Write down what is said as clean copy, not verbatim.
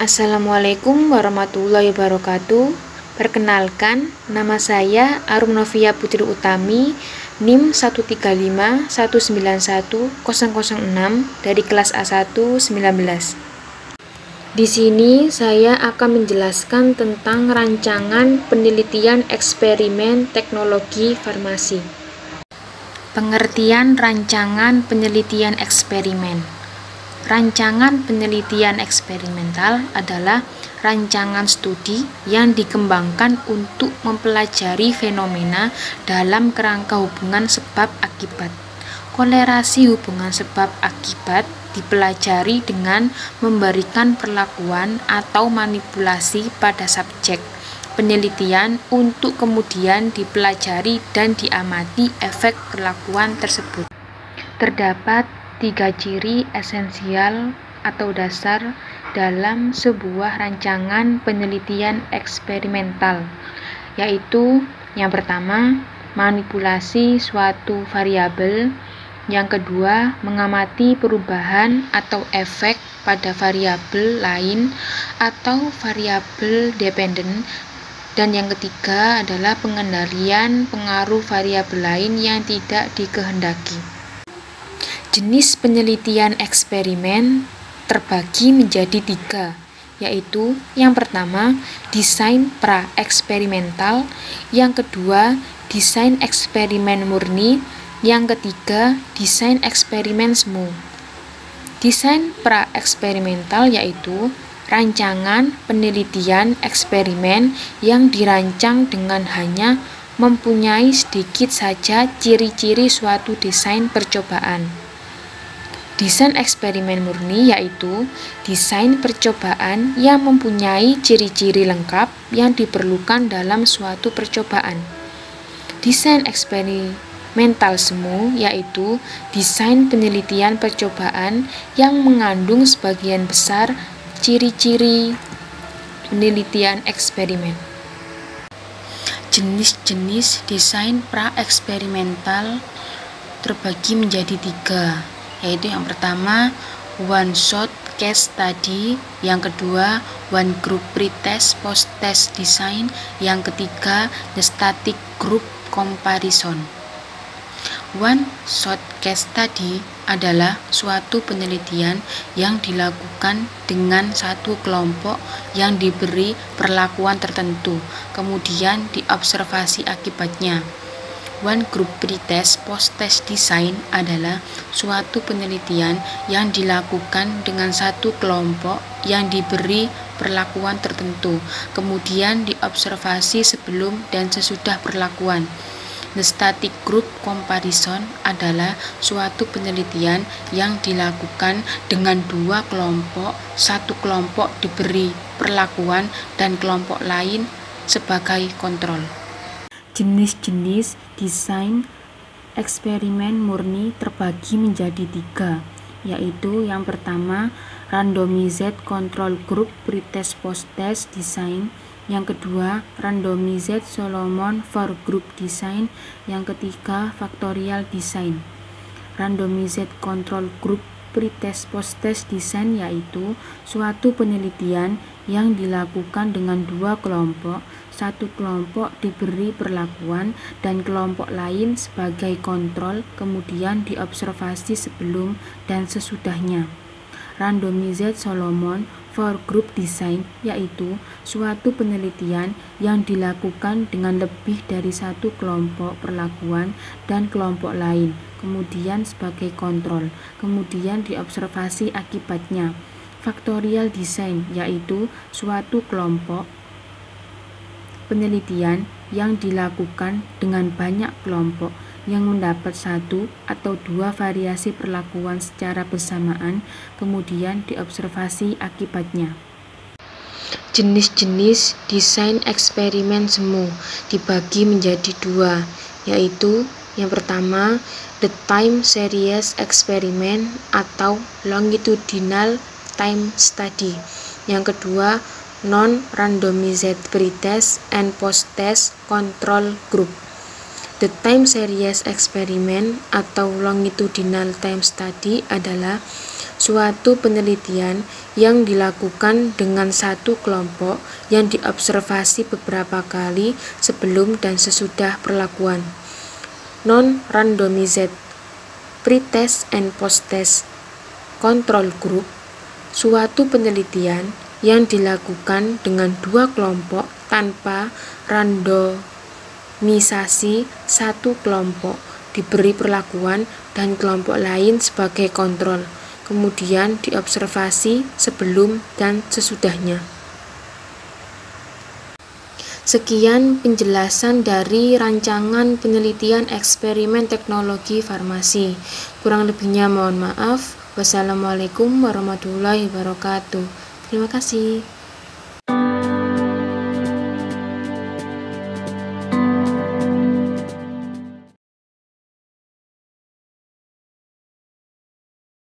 Assalamualaikum warahmatullahi wabarakatuh. Perkenalkan, nama saya Arum Novia Putri Utami, NIM 135191006 dari kelas A1 19. Di sini saya akan menjelaskan tentang rancangan penelitian eksperimen teknologi farmasi. Pengertian rancangan penelitian eksperimen. Rancangan penelitian eksperimental adalah rancangan studi yang dikembangkan untuk mempelajari fenomena dalam kerangka hubungan sebab akibat. Kolerasi hubungan sebab akibat dipelajari dengan memberikan perlakuan atau manipulasi pada subjek penelitian untuk kemudian dipelajari dan diamati efek perlakuan tersebut. Terdapat 3 ciri esensial atau dasar dalam sebuah rancangan penelitian eksperimental, yaitu yang pertama, manipulasi suatu variabel, yang kedua, mengamati perubahan atau efek pada variabel lain atau variabel dependen, dan yang ketiga adalah pengendalian pengaruh variabel lain yang tidak dikehendaki. Jenis penelitian eksperimen terbagi menjadi 3, yaitu yang pertama, desain pra-eksperimental, yang kedua, desain eksperimen murni, yang ketiga, desain eksperimen semu. Desain pra-eksperimental yaitu rancangan penelitian eksperimen yang dirancang dengan hanya mempunyai sedikit saja ciri-ciri suatu desain percobaan. Desain eksperimen murni yaitu desain percobaan yang mempunyai ciri-ciri lengkap yang diperlukan dalam suatu percobaan. Desain eksperimental semu yaitu desain penelitian percobaan yang mengandung sebagian besar ciri-ciri penelitian eksperimen. Jenis-jenis desain pra-eksperimental terbagi menjadi 3, yaitu yang pertama, one shot case study, yang kedua, one group pretest post-test design, yang ketiga, the static group comparison. One shot case study adalah suatu penelitian yang dilakukan dengan satu kelompok yang diberi perlakuan tertentu, kemudian diobservasi akibatnya. One group pretest post-test design adalah suatu penelitian yang dilakukan dengan satu kelompok yang diberi perlakuan tertentu, kemudian diobservasi sebelum dan sesudah perlakuan. The static group comparison adalah suatu penelitian yang dilakukan dengan 2 kelompok, satu kelompok diberi perlakuan dan kelompok lain sebagai kontrol. Jenis-jenis desain eksperimen murni terbagi menjadi 3, yaitu yang pertama, randomized control group pretest post-test design, yang kedua, randomized Solomon for group design, yang ketiga, factorial design. Randomized control group pretest post-test design yaitu suatu penelitian yang dilakukan dengan 2 kelompok, satu kelompok diberi perlakuan dan kelompok lain sebagai kontrol, kemudian diobservasi sebelum dan sesudahnya. Randomized Solomon for group design yaitu suatu penelitian yang dilakukan dengan lebih dari satu kelompok perlakuan dan kelompok lain, kemudian sebagai kontrol, kemudian diobservasi akibatnya. Factorial design yaitu suatu kelompok penelitian yang dilakukan dengan banyak kelompok yang mendapat 1 atau 2 variasi perlakuan secara bersamaan, kemudian diobservasi akibatnya. Jenis-jenis desain eksperimen semu dibagi menjadi 2, yaitu yang pertama, the time series experiment atau longitudinal time study, yang kedua, non-randomized pretest and post-test control group. The time series experiment atau longitudinal time study adalah suatu penelitian yang dilakukan dengan satu kelompok yang diobservasi beberapa kali sebelum dan sesudah perlakuan. Non-randomized pre-test and post-test control group, suatu penelitian yang dilakukan dengan dua kelompok tanpa randomisasi. Satu kelompok diberi perlakuan dan kelompok lain sebagai kontrol, kemudian diobservasi sebelum dan sesudahnya. Sekian penjelasan dari rancangan penelitian eksperimen teknologi farmasi. Kurang lebihnya mohon maaf. Wassalamualaikum warahmatullahi wabarakatuh. Terima kasih.